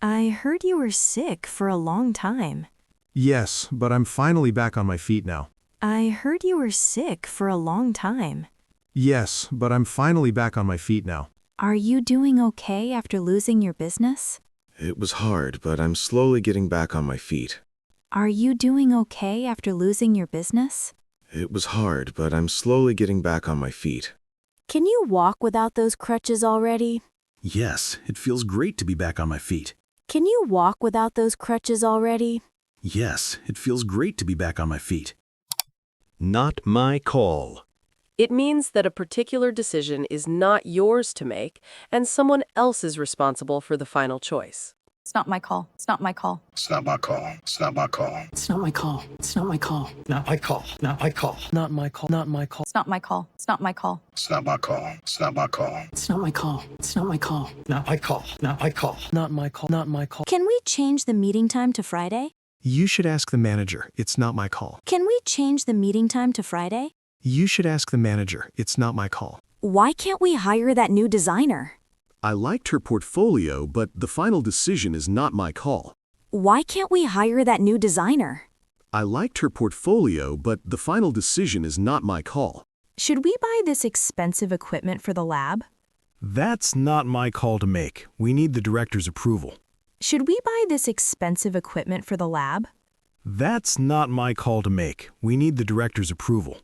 I heard you were sick for a long time. Yes, but I'm finally back on my feet now. I heard you were sick for a long time. Yes, but I'm finally back on my feet now. Are you doing okay after losing your business? It was hard, but I'm slowly getting back on my feet. Are you doing okay after losing your business? It was hard, but I'm slowly getting back on my feet. Can you walk without those crutches already? Yes, it feels great to be back on my feet. Can you walk without those crutches already? Yes, it feels great to be back on my feet. Not my call. It means that a particular decision is not yours to make, and someone else is responsible for the final choice. It's not my call. It's not my call. It's not my call. It's not my call. It's not my call. It's not my call. Not my call. Not my call. Not my call. Not my call. It's not my call. It's not my call. It's not my call. It's not my call. It's not my call. It's not my call. Not my call. Not my call. Not my call. Not my call. Can we change the meeting time to Friday? You should ask the manager. It's not my call. Can we change the meeting time to Friday? You should ask the manager. It's not my call. Why can't we hire that new designer? I liked her portfolio, but the final decision is not my call. Why can't we hire that new designer? I liked her portfolio, but the final decision is not my call. Should we buy this expensive equipment for the lab? That's not my call to make. We need the director's approval. Should we buy this expensive equipment for the lab? That's not my call to make. We need the director's approval.